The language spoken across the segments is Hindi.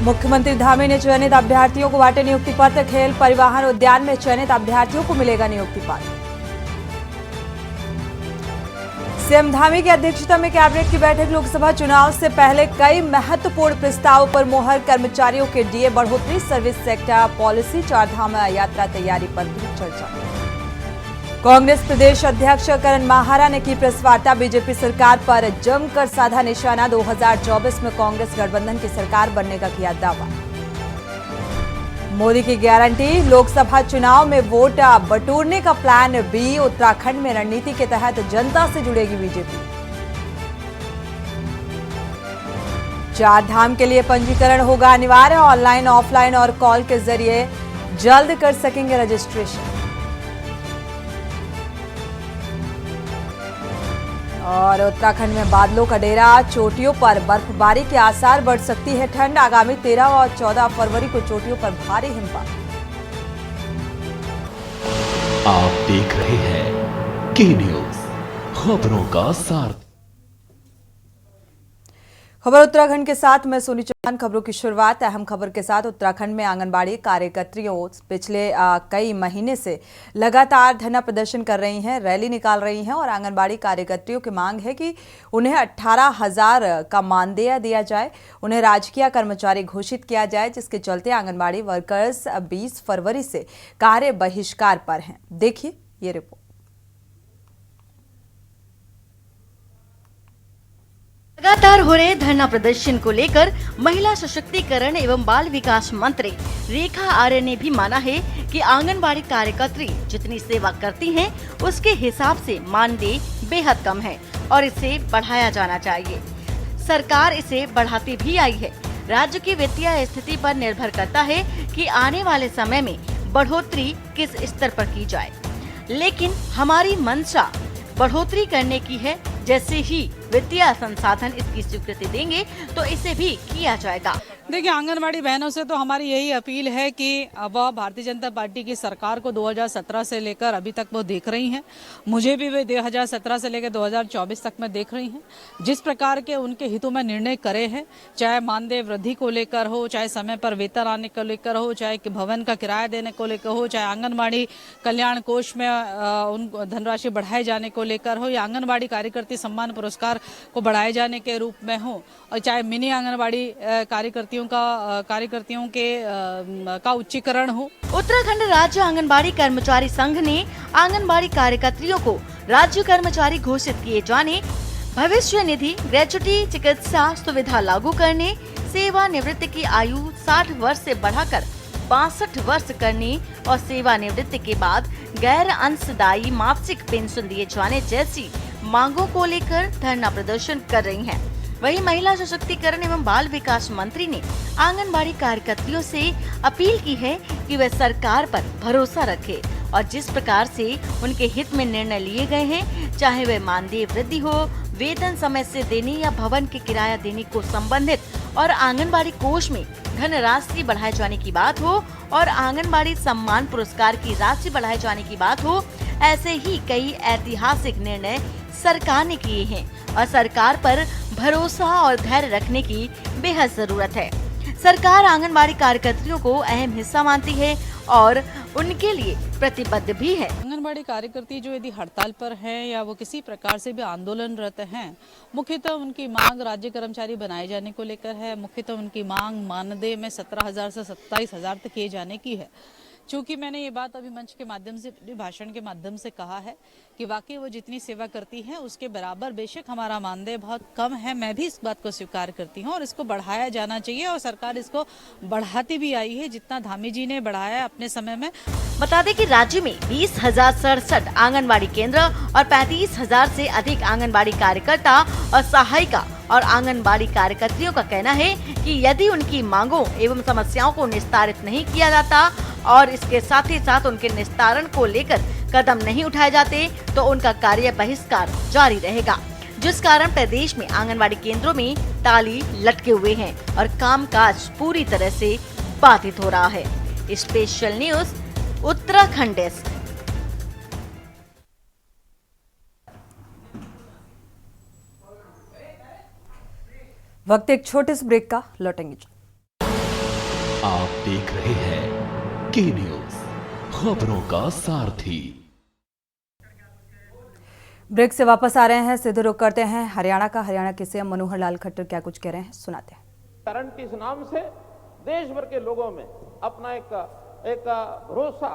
मुख्यमंत्री धामी ने चयनित अभ्यर्थियों को बांटे नियुक्ति पत्र। खेल परिवहन उद्यान में चयनित अभ्यर्थियों को मिलेगा नियुक्ति पत्र। सीएम धामी की अध्यक्षता में कैबिनेट की बैठक। लोकसभा चुनाव से पहले कई महत्वपूर्ण प्रस्तावों पर मोहर। कर्मचारियों के डीए बढ़ोतरी, सर्विस सेक्टर पॉलिसी, चारधाम यात्रा तैयारी पर भी चर्चा। कांग्रेस प्रदेश अध्यक्ष करण माहारा ने की प्रेस वार्ता। बीजेपी सरकार पर जमकर साधा निशाना। 2024 में कांग्रेस गठबंधन की सरकार बनने का किया दावा। मोदी की गारंटी, लोकसभा चुनाव में वोट बटोरने का प्लान बी। उत्तराखंड में रणनीति के तहत जनता से जुड़ेगी बीजेपी। चार धाम के लिए पंजीकरण होगा अनिवार्य। ऑनलाइन, ऑफलाइन और कॉल के जरिए जल्द कर सकेंगे रजिस्ट्रेशन। और उत्तराखंड में बादलों का डेरा, चोटियों पर बर्फबारी के आसार। बढ़ सकती है ठंड। आगामी 13 और 14 फरवरी को चोटियों पर भारी हिमपात। आप देख रहे हैं के न्यूज, खबरों का सार। खबर उत्तराखंड के साथ मैं सोनी चौहान। खबरों की शुरुआत अहम खबर के साथ। उत्तराखंड में आंगनबाड़ी कार्यकर्त्रियों पिछले कई महीने से लगातार धरना प्रदर्शन कर रही हैं, रैली निकाल रही हैं और आंगनबाड़ी कार्यकर्त्रियों की मांग है कि उन्हें 18,000 का मानदेय दिया जाए, उन्हें राजकीय कर्मचारी घोषित किया जाए, जिसके चलते आंगनबाड़ी वर्कर्स 20 फरवरी से कार्य बहिष्कार पर हैं। देखिए ये रिपोर्ट। लगातार हो रहे धरना प्रदर्शन को लेकर महिला सशक्तिकरण एवं बाल विकास मंत्री रेखा आर्य ने भी माना है कि आंगनबाड़ी कार्यकर्त्री जितनी सेवा करती हैं, उसके हिसाब से मानदेय बेहद कम है और इसे बढ़ाया जाना चाहिए। सरकार इसे बढ़ाती भी आई है। राज्य की वित्तीय स्थिति पर निर्भर करता है कि आने वाले समय में बढ़ोतरी किस स्तर पर की जाए, लेकिन हमारी मंशा बढ़ोतरी करने की है। जैसे ही वित्तीय संसाधन इसकी स्वीकृति देंगे तो इसे भी किया जाएगा। देखिए, आंगनबाड़ी बहनों से तो हमारी यही अपील है कि वह भारतीय जनता पार्टी की सरकार को 2017 से लेकर अभी तक वो देख रही हैं। मुझे भी वे 2017 से लेकर 2024 तक में देख रही हैं। जिस प्रकार के उनके हितों में निर्णय करे हैं, चाहे मानदेय वृद्धि को लेकर हो, चाहे समय पर वेतन आने को लेकर हो, चाहे भवन का किराया देने को लेकर हो, चाहे आंगनबाड़ी कल्याण कोष में उन धनराशि बढ़ाए जाने को लेकर हो, या आंगनबाड़ी कार्यकर्ती सम्मान पुरस्कार को बढ़ाए जाने के रूप में हो, और चाहे मिनी आंगनबाड़ी कार्यकर्तियों का उच्चीकरण हो। उत्तराखंड राज्य आंगनबाड़ी कर्मचारी संघ ने आंगनबाड़ी कार्यकर्तियों को राज्य कर्मचारी घोषित किए जाने, भविष्य निधि, ग्रेच्युटी चिकित्सा सुविधा लागू करने, सेवानिवृत्ति की आयु 60 वर्ष से बढ़ाकर 62 वर्ष करने और सेवानिवृत्ति के बाद गैर अंशदायी मासिक पेंशन दिए जाने जैसी मांगों को लेकर धरना प्रदर्शन कर रही हैं। वहीं महिला सशक्तिकरण एवं बाल विकास मंत्री ने आंगनबाड़ी कार्यकर्तियों से अपील की है कि वे सरकार पर भरोसा रखें और जिस प्रकार से उनके हित में निर्णय लिए गए हैं, चाहे वे मानदेय वृद्धि हो, वेतन समय से देने या भवन के किराया देने को संबंधित और आंगनबाड़ी कोष में धनराशि बढ़ाए जाने की बात हो और आंगनबाड़ी सम्मान पुरस्कार की राशि बढ़ाए जाने की बात हो, ऐसे ही कई ऐतिहासिक निर्णय सरकार ने किए हैं और सरकार पर भरोसा और धैर्य रखने की बेहद जरूरत है। सरकार आंगनबाड़ी कार्यकर्तियों को अहम हिस्सा मानती है और उनके लिए प्रतिबद्ध भी है। आंगनबाड़ी कार्यकर्ती जो यदि हड़ताल पर हैं या वो किसी प्रकार से भी आंदोलनरत हैं, मुख्यतः उनकी मांग राज्य कर्मचारी बनाए जाने को लेकर है। मुख्यतः उनकी मांग मानदेय में 17,000 से 27,000 तक किए जाने की है। चूंकि मैंने ये बात अभी मंच के माध्यम से, भाषण के माध्यम से कहा है कि वाकई वो जितनी सेवा करती हैं उसके बराबर बेशक हमारा मानदेय बहुत कम है, मैं भी इस बात को स्वीकार करती हूं और इसको बढ़ाया जाना चाहिए और सरकार इसको बढ़ाती भी आई है, जितना धामी जी ने बढ़ाया है अपने समय में। बता दें कि राज्य में 20,067 आंगनबाड़ी केंद्र और 35,000 से अधिक आंगनबाड़ी कार्यकर्ता और सहायिका और आंगनबाड़ी कार्यकर्तियों का कहना है कि यदि उनकी मांगों एवं समस्याओं को निस्तारित नहीं किया जाता और इसके साथ ही साथ उनके निस्तारण को लेकर कदम नहीं उठाए जाते तो उनका कार्य बहिष्कार जारी रहेगा, जिस कारण प्रदेश में आंगनबाड़ी केंद्रों में ताली लटके हुए हैं और कामकाज पूरी तरह से बाधित हो रहा है। Special news Uttarakhand desk. वक्त एक छोटे से ब्रेक का, लौटेंगे। आप देख रहे हैं के न्यूज, खबरों का सारथी। ब्रेक से वापस आ रहे हैं, सीधे रुख करते हैं हरियाणा का। हरियाणा के सीएम मनोहर लाल खट्टर क्या कुछ कह रहे हैं, सुनाते हैं। करंट इस नाम से देश भर के लोगों में अपना एक भरोसा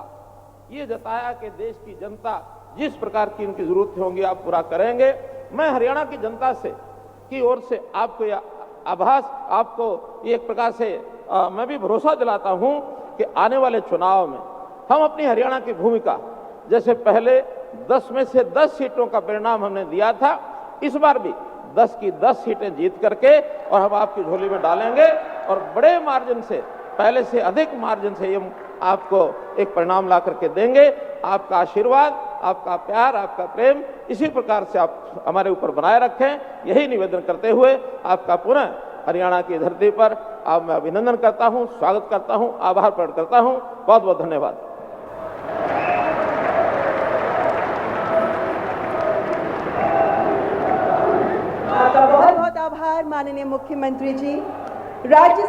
ये जताया कि देश की जनता जिस प्रकार की इनकी जरूरत होंगी आप पूरा करेंगे। मैं हरियाणा की जनता से की ओर से आपको यह आभास, आपको ये एक प्रकार से मैं भी भरोसा दिलाता हूं कि आने वाले चुनाव में हम अपनी हरियाणा की भूमिका, जैसे पहले 10 में से 10 सीटों का परिणाम हमने दिया था, इस बार भी 10 की 10 सीटें जीत करके और हम आपकी झोली में डालेंगे और बड़े मार्जिन से, पहले से अधिक मार्जिन से हम आपको एक परिणाम ला करके देंगे। आपका आशीर्वाद, आपका प्यार, आपका प्रेम इसी प्रकार से आप हमारे ऊपर बनाए रखें, यही निवेदन करते हुए आपका पुनः हरियाणा की धरती पर आप मैं अभिनंदन करता हूं, स्वागत करता हूं, आभार प्रकट करता हूं। बहुत बहुत धन्यवाद। आपका बहुत बहुत आभार माननीय मुख्यमंत्री जी। राज्य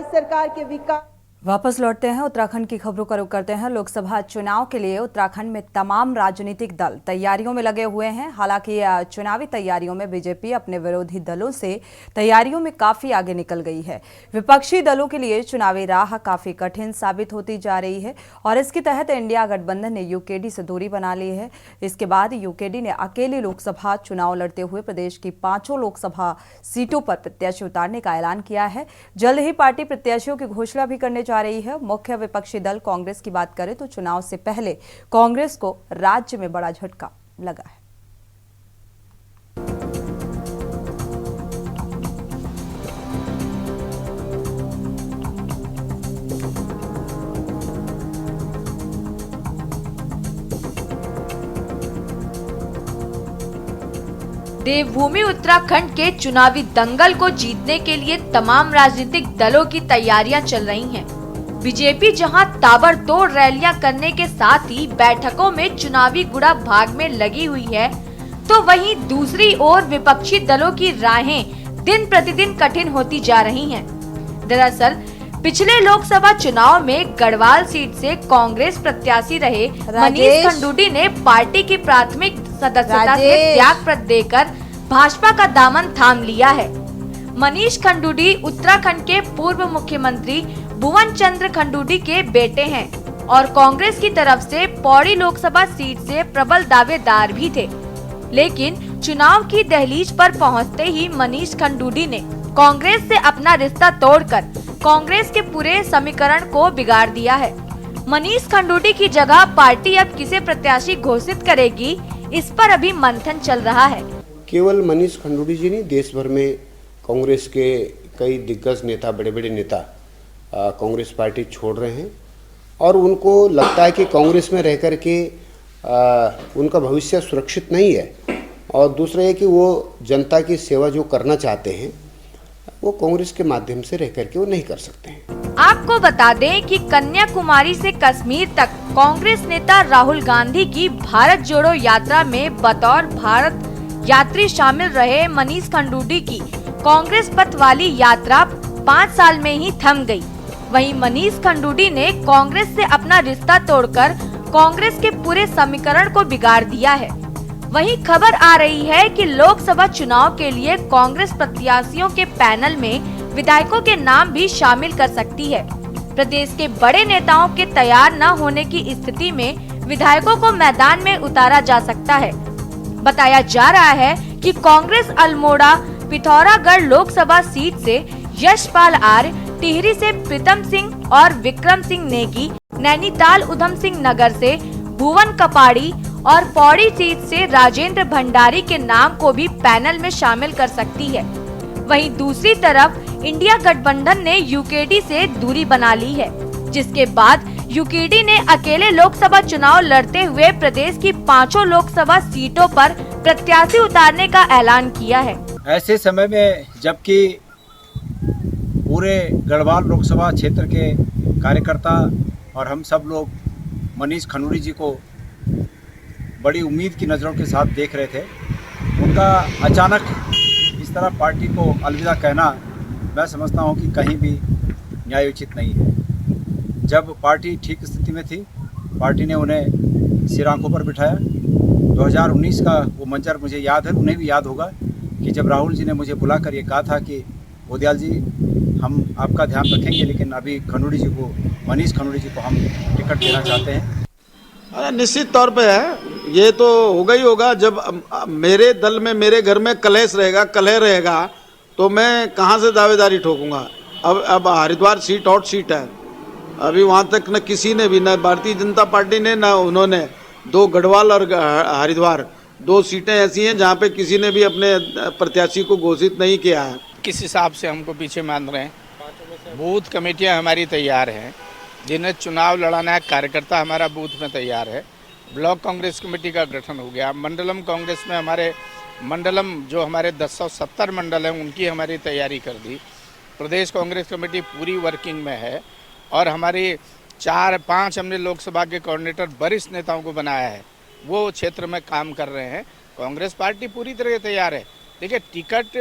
सरकार के विकास। वापस लौटते हैं, उत्तराखंड की खबरों का रुख करते हैं। लोकसभा चुनाव के लिए उत्तराखंड में तमाम राजनीतिक दल तैयारियों में लगे हुए हैं। हालांकि चुनावी तैयारियों में बीजेपी अपने विरोधी दलों से तैयारियों में काफी आगे निकल गई है। विपक्षी दलों के लिए चुनावी राह काफी कठिन साबित होती जा रही है और इसके तहत इंडिया गठबंधन ने यूकेडी से दूरी बना ली है। इसके बाद यूकेडी ने अकेले लोकसभा चुनाव लड़ते हुए प्रदेश की 5 लोकसभा सीटों पर प्रत्याशी उतारने का ऐलान किया है। जल्द ही पार्टी प्रत्याशियों की घोषणा भी करने जा रही है। मुख्य विपक्षी दल कांग्रेस की बात करें तो चुनाव से पहले कांग्रेस को राज्य में बड़ा झटका लगा है। देवभूमि उत्तराखंड के चुनावी दंगल को जीतने के लिए तमाम राजनीतिक दलों की तैयारियां चल रही हैं। बीजेपी जहां ताबड़तोड़ रैलियां करने के साथ ही बैठकों में चुनावी गुड़ा भाग में लगी हुई है, तो वहीं दूसरी ओर विपक्षी दलों की राहें दिन प्रतिदिन कठिन होती जा रही हैं। दरअसल पिछले लोकसभा चुनाव में गढ़वाल सीट से कांग्रेस प्रत्याशी रहे मनीष खंडूडी ने पार्टी की प्राथमिक सदस्यता से त्यागपत्र देकर भाजपा का दामन थाम लिया है। मनीष खंडूडी उत्तराखंड के पूर्व मुख्यमंत्री भुवन चंद्र खंडूडी के बेटे हैं और कांग्रेस की तरफ से पौड़ी लोकसभा सीट से प्रबल दावेदार भी थे। लेकिन चुनाव की दहलीज पर पहुंचते ही मनीष खंडूडी ने कांग्रेस से अपना रिश्ता तोड़कर कांग्रेस के पूरे समीकरण को बिगाड़ दिया है। मनीष खंडूडी की जगह पार्टी अब किसे प्रत्याशी घोषित करेगी, इस पर अभी मंथन चल रहा है। केवल मनीष खंडूडी जी नहीं, देश भर में कांग्रेस के कई दिग्गज नेता, बड़े बड़े नेता कांग्रेस पार्टी छोड़ रहे हैं और उनको लगता है कि कांग्रेस में रह कर के उनका भविष्य सुरक्षित नहीं है। और दूसरा है कि वो जनता की सेवा जो करना चाहते हैं वो कांग्रेस के माध्यम से रह करके वो नहीं कर सकते हैं। आपको बता दें कि कन्याकुमारी से कश्मीर तक कांग्रेस नेता राहुल गांधी की भारत जोड़ो यात्रा में बतौर भारत यात्री शामिल रहे मनीष खंडूडी की कांग्रेस पथ वाली यात्रा 5 साल में ही थम गई। वहीं मनीष खंडूडी ने कांग्रेस से अपना रिश्ता तोड़कर कांग्रेस के पूरे समीकरण को बिगाड़ दिया है। वहीं खबर आ रही है कि लोकसभा चुनाव के लिए कांग्रेस प्रत्याशियों के पैनल में विधायकों के नाम भी शामिल कर सकती है। प्रदेश के बड़े नेताओं के तैयार न होने की स्थिति में विधायकों को मैदान में उतारा जा सकता है। बताया जा रहा है कि कांग्रेस अल्मोड़ा पिथौरागढ़ लोकसभा सीट से यशपाल आर्य, टिहरी से प्रीतम सिंह और विक्रम सिंह नेगी, नैनीताल उधम सिंह नगर से भुवन कपाड़ी और पौड़ी सीट से राजेंद्र भंडारी के नाम को भी पैनल में शामिल कर सकती है। वहीं दूसरी तरफ इंडिया गठबंधन ने यूकेडी से दूरी बना ली है, जिसके बाद यूकेडी ने अकेले लोकसभा चुनाव लड़ते हुए प्रदेश की 5 लोकसभा सीटों पर प्रत्याशी उतारने का ऐलान किया है। ऐसे समय में जबकि पूरे गढ़वाल लोकसभा क्षेत्र के कार्यकर्ता और हम सब लोग मनीष खंडूडी जी को बड़ी उम्मीद की नज़रों के साथ देख रहे थे, उनका अचानक इस तरह पार्टी को अलविदा कहना मैं समझता हूं कि कहीं भी न्यायोचित नहीं है। जब पार्टी ठीक स्थिति में थी, पार्टी ने उन्हें सिर आंखों पर बिठाया। 2019 का वो मंजर मुझे याद है, उन्हें भी याद होगा कि जब राहुल जी ने मुझे बुलाकर ये कहा था कि गोदयाल जी हम आपका ध्यान रखेंगे, लेकिन अभी खनूरी जी को, मनीष खनूरी जी को हम टिकट देना चाहते हैं। निश्चित तौर पे है, ये तो होगा ही होगा। जब मेरे दल में, मेरे घर में कलेश रहेगा, कलह रहेगा, तो मैं कहाँ से दावेदारी ठोकूंगा। अब हरिद्वार सीट हॉट सीट है, अभी वहाँ तक न किसी ने भी, न भारतीय जनता पार्टी ने, न उन्होंने, 2 गढ़वाल और हरिद्वार 2 सीटें ऐसी हैं जहाँ पे किसी ने भी अपने प्रत्याशी को घोषित नहीं किया है। किस हिसाब से हमको पीछे मान रहे हैं? बूथ कमेटियाँ हमारी तैयार हैं, जिन्हें चुनाव लड़ाना है कार्यकर्ता हमारा बूथ में तैयार है। ब्लॉक कांग्रेस कमेटी का गठन हो गया। मंडलम कांग्रेस में हमारे मंडलम जो हमारे 1070 मंडल हैं उनकी हमारी तैयारी कर दी। प्रदेश कांग्रेस कमेटी पूरी वर्किंग में है और हमारी 4-5 हमने लोकसभा के कोऑर्डिनेटर वरिष्ठ नेताओं को बनाया है, वो क्षेत्र में काम कर रहे हैं। कांग्रेस पार्टी पूरी तरह तैयार है। देखिए, टिकट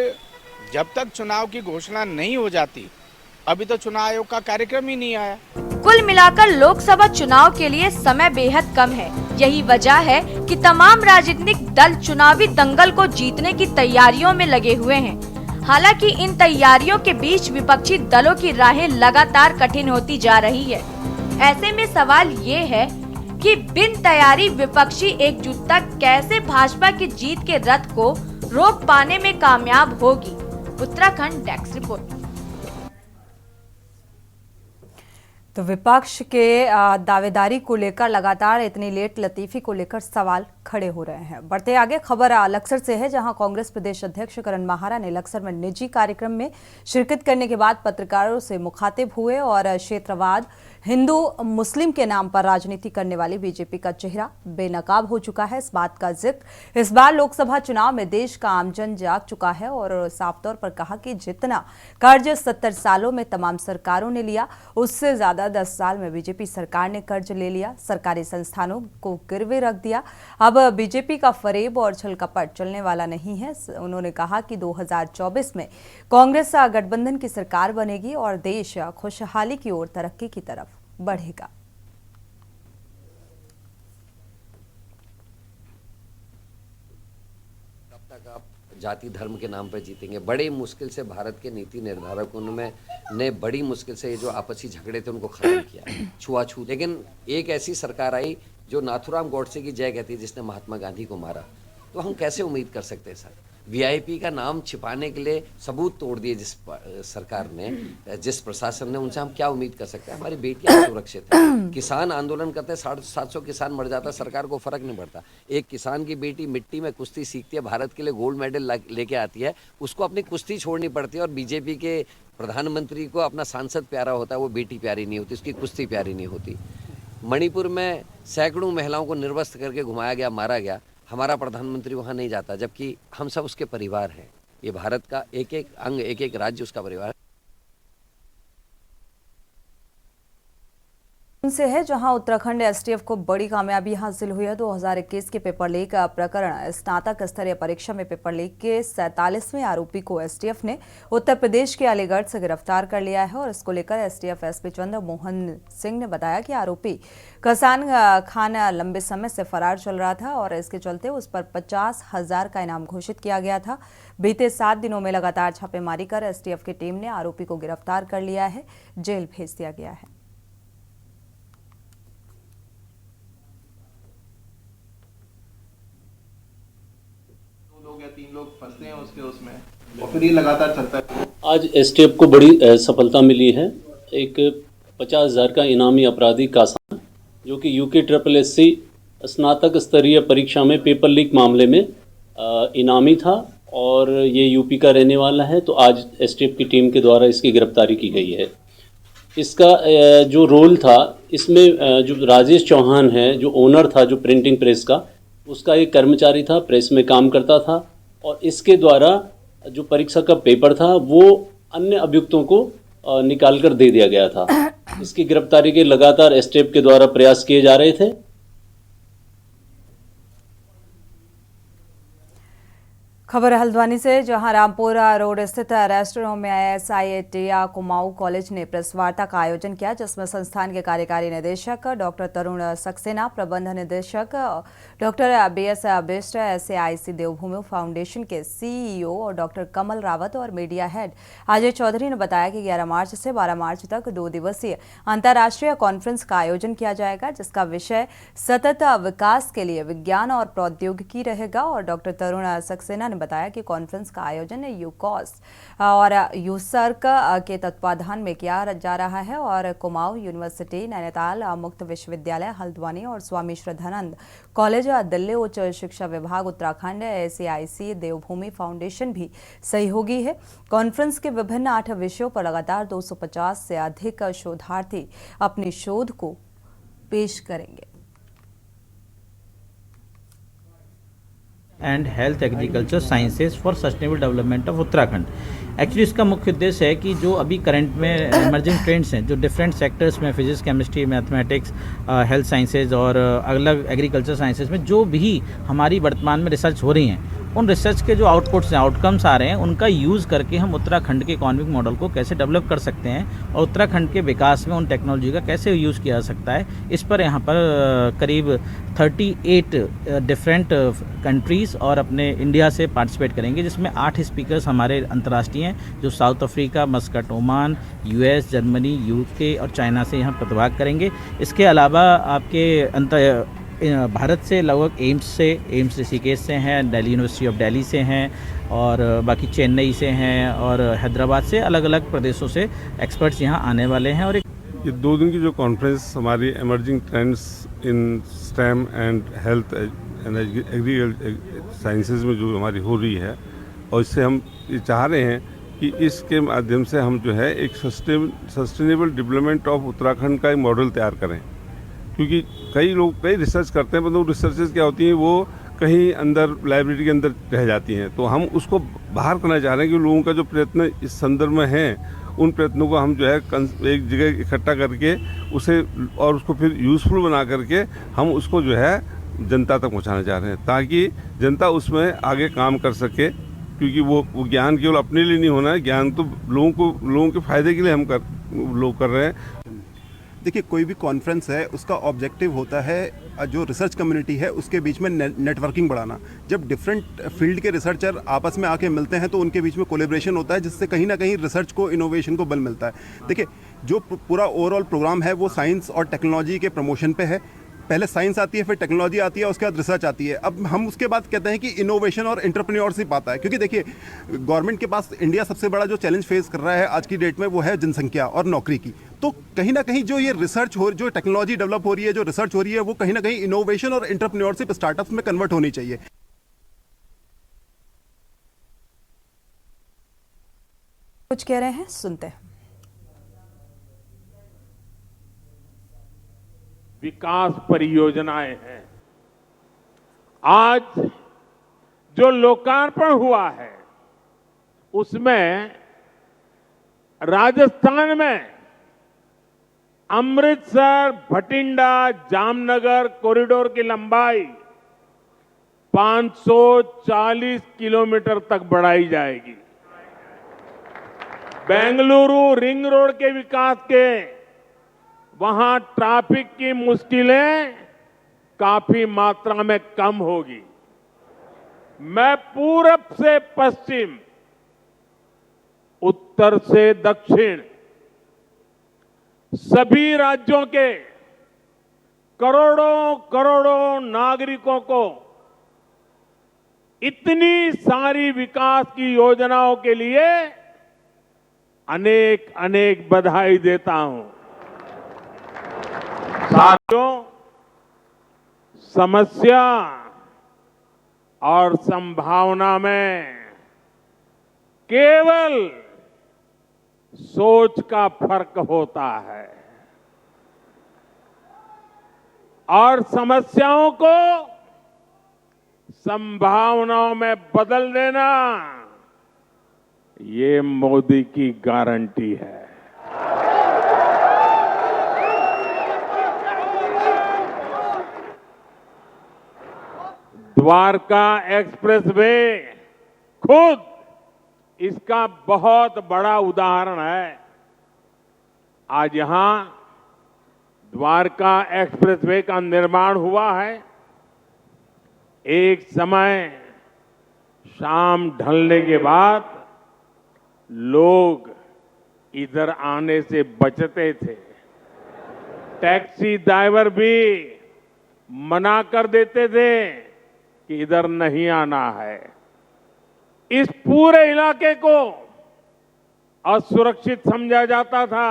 जब तक चुनाव की घोषणा नहीं हो जाती, अभी तो चुनाव आयोग का कार्यक्रम ही नहीं आया। कुल मिलाकर लोकसभा चुनाव के लिए समय बेहद कम है। यही वजह है कि तमाम राजनीतिक दल चुनावी दंगल को जीतने की तैयारियों में लगे हुए हैं। हालांकि इन तैयारियों के बीच विपक्षी दलों की राहें लगातार कठिन होती जा रही है। ऐसे में सवाल ये है कि बिन तैयारी विपक्षी एकजुटता कैसे भाजपा की जीत के रथ को रोक पाने में कामयाब होगी। Uttarakhand desk report. तो विपक्ष के दावेदारी को लेकर लगातार इतनी लेट लतीफी को लेकर सवाल खड़े हो रहे हैं। बढ़ते आगे, खबर लक्सर से है, जहां कांग्रेस प्रदेश अध्यक्ष करण माहारा ने लक्सर में निजी कार्यक्रम में शिरकत करने के बाद पत्रकारों से मुखातिब हुए और क्षेत्रवाद, हिंदू मुस्लिम के नाम पर राजनीति करने वाली बीजेपी का चेहरा बेनकाब हो चुका है। इस बात का जिक्र इस बार लोकसभा चुनाव में देश का आमजन जाग चुका है और साफ तौर पर कहा कि जितना कर्ज 70 सालों में तमाम सरकारों ने लिया, उससे ज्यादा 10 साल में बीजेपी सरकार ने कर्ज ले लिया, सरकारी संस्थानों को गिरवे रख दिया। अब बीजेपी का फरेब और छलकपट चलने वाला नहीं है। उन्होंने कहा कि 2024 में कांग्रेस गठबंधन की सरकार बनेगी और देश खुशहाली की ओर, तरक्की की तरफ बढ़ेगा। कब तक आप जाति धर्म के नाम पर जीतेंगे? बड़ी मुश्किल से भारत के नीति निर्धारकों ने बड़ी मुश्किल से ये जो आपसी झगड़े थे उनको खत्म किया, छुआछूत। लेकिन एक ऐसी सरकार आई जो नाथुराम गोडसे की जय कहती है, जिसने महात्मा गांधी को मारा। तो हम कैसे उम्मीद कर सकते हैं सर? वीआईपी का नाम छिपाने के लिए सबूत तोड़ दिए जिस सरकार ने, जिस प्रशासन ने, उनसे हम क्या उम्मीद कर सकते हैं? हमारी बेटियां सुरक्षित हैं। किसान आंदोलन करते हैं, 750 किसान मर जाता है, सरकार को फर्क नहीं पड़ता। एक किसान की बेटी मिट्टी में कुश्ती सीखती है, भारत के लिए गोल्ड मेडल लेके आती है, उसको अपनी कुश्ती छोड़नी पड़ती है। और बीजेपी के प्रधानमंत्री को अपना सांसद प्यारा होता है, वो बेटी प्यारी नहीं होती, उसकी कुश्ती प्यारी नहीं होती। मणिपुर में सैकड़ों महिलाओं को निर्वस्त्र करके घुमाया गया, मारा गया। हमारा प्रधानमंत्री वहाँ नहीं जाता, जबकि हम सब उसके परिवार हैं। ये भारत का एक एक अंग, एक एक राज्य उसका परिवार है। से है, जहां उत्तराखंड एसटीएफ को बड़ी कामयाबी हासिल हुई है। 2021 के पेपर लीक प्रकरण स्नातक स्तरीय परीक्षा में पेपर लीक के 47वें आरोपी को एसटीएफ ने उत्तर प्रदेश के अलीगढ़ से गिरफ्तार कर लिया है और इसको लेकर एसटीएफ एसपी चंद्र मोहन सिंह ने बताया कि आरोपी कसान खान लंबे समय से फरार चल रहा था और इसके चलते उस पर 50,000 का इनाम घोषित किया गया था। बीते 7 दिनों में लगातार छापेमारी कर एसटीएफ की टीम ने आरोपी को गिरफ्तार कर लिया है, जेल भेज दिया गया है। 3 लोग फंसते हैं उसमें और फिर ये लगातार चलता है। आज एसटीएफ को बड़ी सफलता मिली है। एक 50,000 का इनामी अपराधी कासान, जो कि यूके SSSC स्नातक स्तरीय परीक्षा में पेपर लीक मामले में इनामी था और ये यूपी का रहने वाला है। तो आज एसटीएफ की टीम के द्वारा इसकी गिरफ्तारी की गई है। इसका जो रोल था, इसमें जो राजेश चौहान है, जो ओनर था जो प्रिंटिंग प्रेस का, उसका एक कर्मचारी था, प्रेस में काम करता था और इसके द्वारा जो परीक्षा का पेपर था वो अन्य अभियुक्तों को निकाल कर दे दिया गया था। इसकी गिरफ्तारी के लगातार एसटीएफ के द्वारा प्रयास किए जा रहे थे। खबर हल्द्वानी से, जहां रामपुर रोड स्थित रेस्टोरेंट में ASIIT कुमाऊं कॉलेज ने प्रेस वार्ता का आयोजन किया, जिसमें संस्थान के कार्यकारी निदेशक डॉक्टर तरुण सक्सेना, प्रबंध निदेशक डॉक्टर BS बिष्ट, SAIC देवभूमि फाउंडेशन के CEO और डॉक्टर कमल रावत और मीडिया हेड अजय चौधरी ने बताया कि 11 मार्च से 12 मार्च तक 2 दिवसीय अंतर्राष्ट्रीय कॉन्फ्रेंस का आयोजन किया जाएगा, जिसका विषय सतत विकास के लिए विज्ञान और प्रौद्योगिकी रहेगा। और डॉक्टर तरुण सक्सेना बताया कि कॉन्फ्रेंस का आयोजन यूकॉस और यूसर्क के तत्वाधान में किया जा रहा है और कुमाऊं यूनिवर्सिटी, नैनीताल मुक्त विश्वविद्यालय हल्द्वानी और स्वामी श्रद्धानंद कॉलेज दिल्ली, उच्च शिक्षा विभाग उत्तराखंड, SAIC देवभूमि फाउंडेशन भी सहयोगी है। कॉन्फ्रेंस के विभिन्न 8 विषयों पर लगातार 250 से अधिक शोधार्थी अपनी शोध को पेश करेंगे। And health agriculture sciences for sustainable development of Uttarakhand. Actually इसका मुख्य उद्देश्य है कि जो अभी करंट में इमर्जिंग ट्रेंड्स हैं, जो डिफरेंट सेक्टर्स में physics, chemistry, mathematics, health sciences और अलग एग्रीकल्चर साइंसेज में जो भी हमारी वर्तमान में रिसर्च हो रही हैं, उन रिसर्च के जो आउटपुट्स हैं, आउटकम्स आ रहे हैं, उनका यूज़ करके हम उत्तराखंड के इकोनॉमिक मॉडल को कैसे डेवलप कर सकते हैं और उत्तराखंड के विकास में उन टेक्नोलॉजी का कैसे यूज़ किया जा सकता है। इस पर यहाँ पर करीब 38 डिफरेंट कंट्रीज़ और अपने इंडिया से पार्टिसिपेट करेंगे, जिसमें 8 स्पीकर्स हमारे अंतर्राष्ट्रीय हैं, जो south Africa, Muscat, Oman, US, Germany, UK और चाइना से यहाँ प्रतिभाग करेंगे। इसके अलावा आपके भारत से लगभग एम्स ऋषिकेश से हैं, दिल्ली यूनिवर्सिटी ऑफ दिल्ली से हैं और बाकी चेन्नई से हैं और हैदराबाद से, अलग अलग प्रदेशों से एक्सपर्ट्स यहाँ आने वाले हैं। और ये 2 दिन की जो कॉन्फ्रेंस हमारी emerging trends in stem and health and agriculture sciences में जो हमारी हो रही है, और इससे हम ये चाह रहे हैं कि इसके माध्यम से हम जो है एक सस्टेनेबल डेवलपमेंट ऑफ उत्तराखंड का एक मॉडल तैयार करें। क्योंकि कई लोग कई रिसर्च करते हैं, मतलब रिसर्चेस क्या होती हैं, वो कहीं अंदर लाइब्रेरी के अंदर रह जाती हैं। तो हम उसको बाहर करना चाह रहे हैं कि लोगों का जो प्रयत्न इस संदर्भ में हैं, उन प्रयत्नों को हम जो है एक जगह इकट्ठा करके उसे और उसको फिर यूज़फुल बना करके हम उसको जो है जनता तक पहुंचाना चाह रहे हैं, ताकि जनता उसमें आगे काम कर सके। क्योंकि वो ज्ञान केवल अपने लिए नहीं होना है, ज्ञान तो लोगों के फ़ायदे के लिए हम लोग कर रहे हैं। देखिए, कोई भी कॉन्फ्रेंस है, उसका ऑब्जेक्टिव होता है जो रिसर्च कम्युनिटी है उसके बीच में नेटवर्किंग बढ़ाना। जब डिफरेंट फील्ड के रिसर्चर आपस में आके मिलते हैं तो उनके बीच में कोलैबोरेशन होता है, जिससे कहीं ना कहीं रिसर्च को, इनोवेशन को बल मिलता है। देखिए, जो पूरा ओवरऑल प्रोग्राम है वो साइंस और टेक्नोलॉजी के प्रमोशन पे है। पहले साइंस आती है, फिर टेक्नोलॉजी आती है, उसके बाद रिसर्च आती है। अब हम उसके बाद कहते हैं कि इनोवेशन और एंटरप्रेन्योरशिप आता है। क्योंकि देखिए, गवर्नमेंट के पास इंडिया सबसे बड़ा जो चैलेंज फेस कर रहा है आज की डेट में, वो है जनसंख्या और नौकरी की। तो कहीं ना कहीं जो ये रिसर्च हो, जो टेक्नोलॉजी डेवलप हो रही है, जो रिसर्च हो रही है, वो कहीं ना कहीं इनोवेशन और एंटरप्रेन्योरशिप स्टार्टअप्स में कन्वर्ट होनी चाहिए। कुछ कह रहे हैं, सुनते हैं। विकास परियोजनाएं हैं। आज जो लोकार्पण हुआ है उसमें राजस्थान में अमृतसर भटिंडा जामनगर कॉरिडोर की लंबाई 540 किलोमीटर तक बढ़ाई जाएगी। बेंगलुरु रिंग रोड के विकास के वहां ट्रैफिक की मुश्किलें काफी मात्रा में कम होगी। मैं पूरब से पश्चिम, उत्तर से दक्षिण सभी राज्यों के करोड़ों करोड़ों नागरिकों को इतनी सारी विकास की योजनाओं के लिए अनेक अनेक बधाई देता हूं। साथियों, समस्या और संभावना में केवल सोच का फर्क होता है और समस्याओं को संभावनाओं में बदल देना, ये मोदी की गारंटी है। द्वारका एक्सप्रेसवे खुद इसका बहुत बड़ा उदाहरण है। आज यहां द्वारका एक्सप्रेसवे का निर्माण हुआ है। एक समय शाम ढलने के बाद लोग इधर आने से बचते थे। टैक्सी ड्राइवर भी मना कर देते थे कि इधर नहीं आना है। इस पूरे इलाके को असुरक्षित समझा जाता था,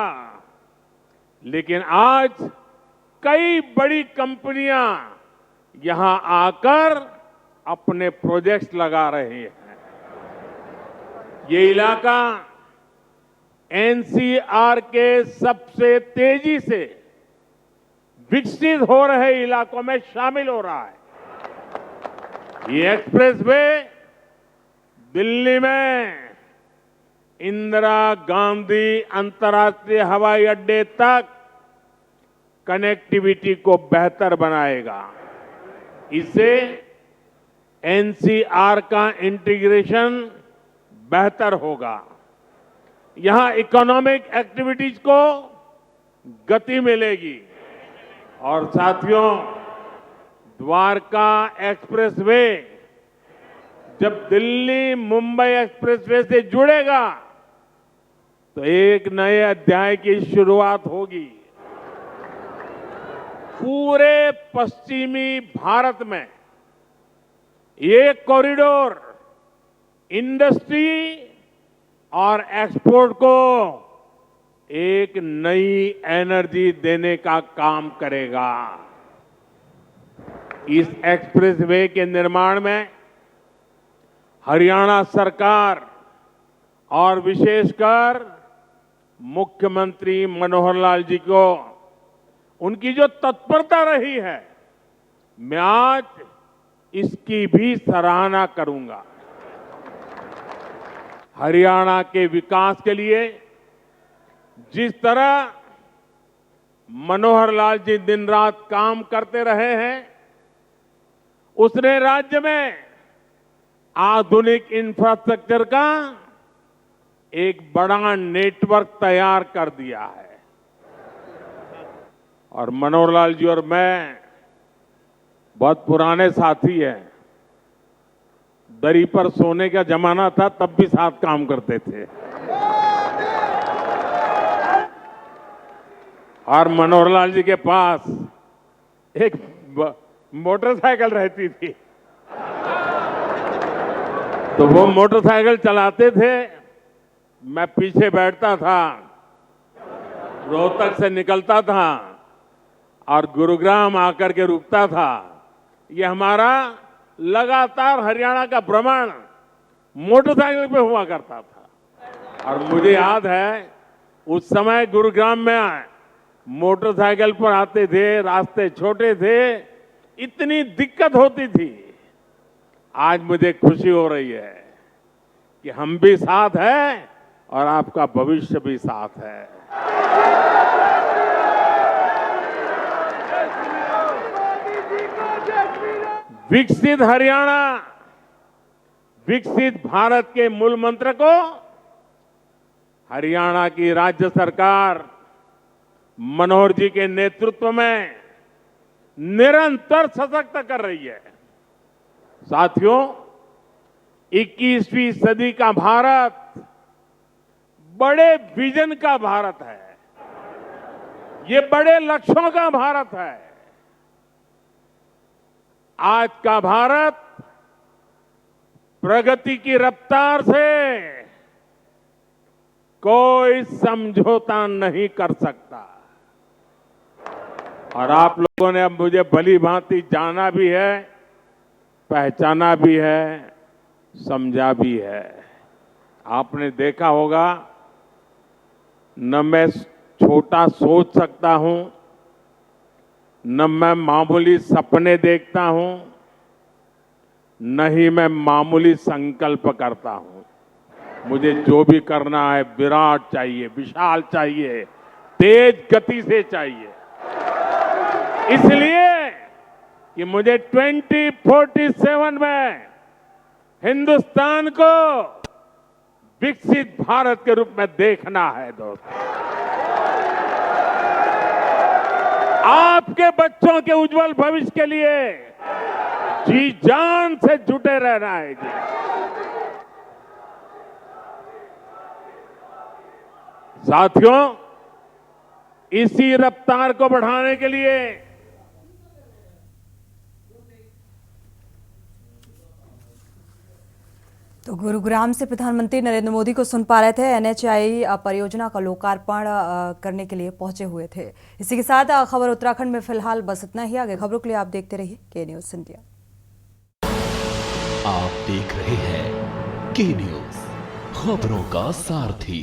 लेकिन आज कई बड़ी कंपनियां यहां आकर अपने प्रोजेक्ट्स लगा रहे हैं। ये इलाका एनसीआर के सबसे तेजी से विकसित हो रहे इलाकों में शामिल हो रहा है। ये एक्सप्रेसवे दिल्ली में इंदिरा गांधी अंतर्राष्ट्रीय हवाई अड्डे तक कनेक्टिविटी को बेहतर बनाएगा। इससे एनसीआर का इंटीग्रेशन बेहतर होगा। यहां इकोनॉमिक एक्टिविटीज को गति मिलेगी। और साथियों, द्वारका एक्सप्रेसवे जब दिल्ली मुंबई एक्सप्रेसवे से जुड़ेगा तो एक नए अध्याय की शुरुआत होगी। पूरे पश्चिमी भारत में ये कॉरिडोर इंडस्ट्री और एक्सपोर्ट को एक नई एनर्जी देने का काम करेगा। इस एक्सप्रेसवे के निर्माण में हरियाणा सरकार और विशेषकर मुख्यमंत्री मनोहर लाल जी को उनकी जो तत्परता रही है, मैं आज इसकी भी सराहना करूंगा। हरियाणा के विकास के लिए जिस तरह मनोहर लाल जी दिन रात काम करते रहे हैं, उसने राज्य में आधुनिक इंफ्रास्ट्रक्चर का एक बड़ा नेटवर्क तैयार कर दिया है। और मनोहर लाल जी और मैं बहुत पुराने साथी हैं। दरी पर सोने का जमाना था, तब भी साथ काम करते थे। और मनोहर लाल जी के पास एक मोटरसाइकिल रहती थी, तो वो मोटरसाइकिल चलाते थे, मैं पीछे बैठता था, रोहतक से निकलता था और गुरुग्राम आकर के रुकता था। ये हमारा लगातार हरियाणा का भ्रमण मोटरसाइकिल पे हुआ करता था। और मुझे याद है उस समय गुरुग्राम में मोटरसाइकिल पर आते थे, रास्ते छोटे थे, इतनी दिक्कत होती थी। आज मुझे खुशी हो रही है कि हम भी साथ हैं और आपका भविष्य भी साथ है। विकसित हरियाणा, विकसित भारत के मूल मंत्र को हरियाणा की राज्य सरकार मनोहर जी के नेतृत्व में निरंतर सशक्त कर रही है। साथियों, 21वीं सदी का भारत बड़े विजन का भारत है। ये बड़े लक्ष्यों का भारत है। आज का भारत प्रगति की रफ्तार से कोई समझौता नहीं कर सकता। और आप लोगों ने अब मुझे भली भांति जाना भी है, पहचाना भी है, समझा भी है। आपने देखा होगा, न मैं छोटा सोच सकता हूं, न मैं मामूली सपने देखता हूं, न ही मैं मामूली संकल्प करता हूं। मुझे जो भी करना है विराट चाहिए, विशाल चाहिए, तेज गति से चाहिए। इसलिए कि मुझे 2047 में हिंदुस्तान को विकसित भारत के रूप में देखना है दोस्तों। आपके बच्चों के उज्जवल भविष्य के लिए जी जान से जुटे रहना है जी। साथियों, इसी रफ्तार को बढ़ाने के लिए तो गुरुग्राम से प्रधानमंत्री नरेंद्र मोदी को सुन पा रहे थे। एनएचआई परियोजना का लोकार्पण करने के लिए पहुंचे हुए थे। इसी के साथ खबर उत्तराखंड में फिलहाल बस इतना ही। आगे खबरों के लिए आप देखते रहिए के न्यूज इंडिया। आप देख रहे हैं के न्यूज, खबरों का सारथी।